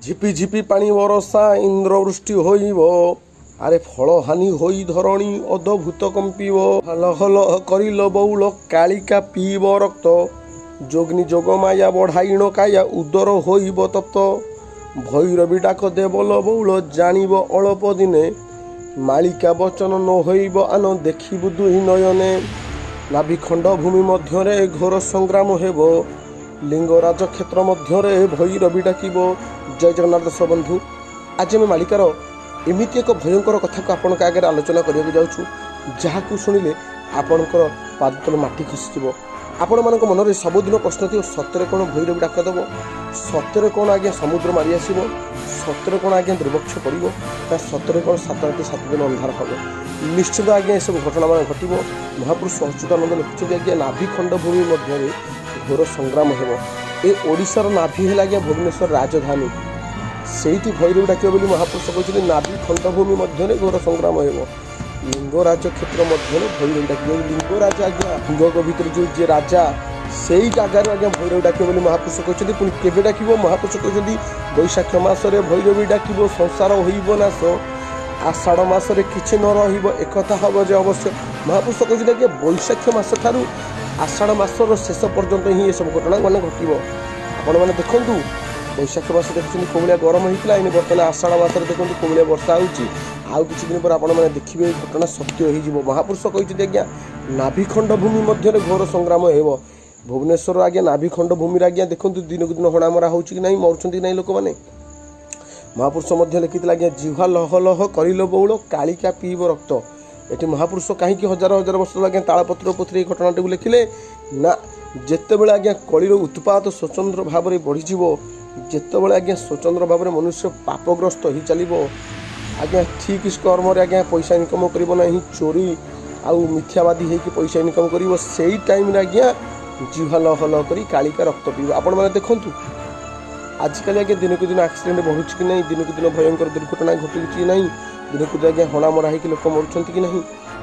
ঝিপি ঝিপি পাଣି বରଷା ଇନ୍ଦ୍ରବୃଷ୍ଟି ହୋଇବ। ଆରେ ଫଳ ହାନି ହୋଇ ଧରଣୀ ଅଦ୍ଭୁତ କମ୍ପିବ। ହଲ ହଲ କରିଲ ବଉଳ କାଳିକା ପିଇବ ରକ୍ତ। ଯୋଗ୍ନି ଯୋଗମାୟା ବଢ଼ାଇଣ କାୟା ଉଦର ହୋଇବ ତପ୍ତ। ଭୈରବୀ ଡାକ ଦେବଲ ବଉଳ ଜାଣିବ ଅଳପ ଦିନେ। ମାଳିକା ବଚନ ନ ହୋଇବ ଆନ ଦେଖିବୁ ଦୁଇ ନୟନେ। ନାଭିଖଣ୍ଡ ଭୂମି ମଧ୍ୟରେ ଘୋର ସଂଗ୍ରାମ ହେବ। ଲିଙ୍ଗରାଜ କ୍ଷେତ୍ର ମଧ୍ୟରେ ଭୈରବୀ ଡାକିବ। ଜୟ ଜଗନ୍ନାଥ ଦର୍ଶକ ବନ୍ଧୁ, ଆଜି ଆମେ ମାଳିକାର ଏମିତି ଏକ ଭୟଙ୍କର କଥାକୁ ଆପଣଙ୍କ ଆଗରେ ଆଲୋଚନା କରିବାକୁ ଯାଉଛୁ, ଯାହାକୁ ଶୁଣିଲେ ଆପଣଙ୍କର ପାଦ ତଳେ ମାଟି ଖସିଯିବ। ଆପଣମାନଙ୍କ ମନରେ ସବୁଦିନ ପ୍ରଶ୍ନ ଥିବ, ସତରେ କ'ଣ ଭୈରବୀ ଡାକ ଦେବ? ସତରେ କ'ଣ ଆଜ୍ଞା ସମୁଦ୍ର ମାରି ଆସିବ? ସତରେ କ'ଣ ଆଜ୍ଞା ଦୁର୍ଭିକ୍ଷ ପଡ଼ିବ? ନା ସତରେ କ'ଣ 7 ରାତି 7 ଦିନ ଅନ୍ଧାର ହେବ? ନିଶ୍ଚିତ ଆଜ୍ଞା ଏସବୁ ଘଟଣାମାନ ଘଟିବ। ମହାପୁରୁଷ ଅଚ୍ୟୁତାନନ୍ଦ ଲେଖୁଛନ୍ତି, ଆଜ୍ଞା ନାଭିଖଣ୍ଡ ଭୂମି ମଧ୍ୟରେ ଘୋର ସଂଗ୍ରାମ ହେବ। ଏ ଓଡ଼ିଶାର ନାଭି ହେଲା ଆଜ୍ଞା ଭୁବନେଶ୍ୱର ରାଜଧାନୀ। ସେଇଠି ଭୈରବୀ ଡାକିବ ବୋଲି ମହାପୁରୁଷ କହିଛନ୍ତି। ନାଭିଖଣ୍ଡ ଭୂମି ମଧ୍ୟରେ ଘୋର ସଂଗ୍ରାମ ହେବ। ଲିଙ୍ଗରାଜ କ୍ଷେତ୍ର ମଧ୍ୟରେ ଭୈରବୀ ଡାକିବ। ଲିଙ୍ଗରାଜ ଆଜ୍ଞା ଲିଙ୍ଗଙ୍କ ଭିତରେ ଯେଉଁ ଯିଏ ରାଜା, ସେଇ ଜାଗାରୁ ଆଜ୍ଞା ଭୈରବୀ ଡାକିବ ବୋଲି ମହାପୁରୁଷ କହିଛନ୍ତି। ପୁଣି କେବେ ଡାକିବ? ମହାପୁରୁଷ କହିଛନ୍ତି ବୈଶାଖ ମାସରେ ଭୈରବୀ ଡାକିବ ସଂସାର ହୋଇବ ନାଶ। ଆଷାଢ଼ ମାସରେ କିଛି ନ ରହିବ ଏକଥା ହେବ ଯେ ଅବଶ୍ୟ। ମହାପୁରୁଷ କହିଛନ୍ତି ଆଜ୍ଞା ବୈଶାଖ ମାସ ଠାରୁ ଆଷାଢ଼ ମାସର ଶେଷ ପର୍ଯ୍ୟନ୍ତ ହିଁ ଏସବୁ ଘଟଣା ମାନେ ଘଟିବ। ଆପଣମାନେ ଦେଖନ୍ତୁ, ବୈଶାଖ ମାସ ଦେଖୁଛନ୍ତି କେଉଁ ଭଳିଆ ଗରମ ହେଇଥିଲା, ଏଇନେ ବର୍ତ୍ତମାନ ଆଷାଢ଼ ମାସରେ ଦେଖନ୍ତୁ କେଉଁ ଭଳିଆ ବର୍ଷା ହେଉଛି। ଆଉ କିଛି ଦିନ ପରେ ଆପଣମାନେ ଦେଖିବେ ଏ ଘଟଣା ସତ୍ୟ ହୋଇଯିବ। ମହାପୁରୁଷ କହିଛନ୍ତି ଆଜ୍ଞା ନାଭିଖଣ୍ଡ ଭୂମି ମଧ୍ୟରେ ଘୋର ସଂଗ୍ରାମ ହେବ। ଭୁବନେଶ୍ୱର ଆଜ୍ଞା ନାଭିଖଣ୍ଡ ଭୂମିରେ ଆଜ୍ଞା ଦେଖନ୍ତୁ ଦିନକୁ ଦିନ ହଣାମରା ହେଉଛି କି ନାହିଁ, ମରୁଛନ୍ତି କି ନାହିଁ ଲୋକମାନେ। ମହାପୁରୁଷ ମଧ୍ୟ ଲେଖିଥିଲା ଆଜ୍ଞା ଜିହ୍ୱା ଲହ ଲହ କରିଲ ବଉଳ କାଳିକା ପିଇବ ରକ୍ତ। ଏଠି ମହାପୁରୁଷ କାହିଁକି ହଜାର ହଜାର ବର୍ଷ ଆଜ୍ଞା ତାଳପତ୍ର ପୋଥିରେ ଏଇ ଘଟଣାଟିକୁ ଲେଖିଲେ? ନା, ଯେତେବେଳେ ଆଜ୍ଞା କଳିର ଉତ୍ପାତ ସ୍ୱତନ୍ତ୍ର ଭାବରେ ବଢ଼ିଯିବ, ଯେତେବେଳେ ଆଜ୍ଞା ସ୍ୱତନ୍ତ୍ର ଭାବରେ ମନୁଷ୍ୟ ପାପଗ୍ରସ୍ତ ହୋଇ ଚାଲିବ, ଆଜ୍ଞା ଠିକ୍ କର୍ମରେ ଆଜ୍ଞା ପଇସା ଇନକମ୍ କରିବ ନାହିଁ, ଚୋରି ଆଉ ମିଥ୍ୟାବାଦୀ ହେଇକି ପଇସା ଇନକମ୍ କରିବ, ସେଇ ଟାଇମ୍ରେ ଆଜ୍ଞା ଜିହ୍ୱା ଲହ ଲହ କରି କାଳିକା ରକ୍ତ ପିଇବ। ଆପଣମାନେ ଦେଖନ୍ତୁ, ଆଜିକାଲି ଆଜ୍ଞା ଦିନକୁ ଦିନ ଆକ୍ସିଡେଣ୍ଟ ବଢ଼ୁଛି କି ନାହିଁ, ଦିନକୁ ଦିନ ଭୟଙ୍କର ଦୁର୍ଘଟଣା ଘଟୁଛି କି ନାହିଁ, ଦିନକୁ ଦିନ ଆଜ୍ଞା ହଣାମରା ହେଇକି ଲୋକ ମରୁଛନ୍ତି କି ନାହିଁ।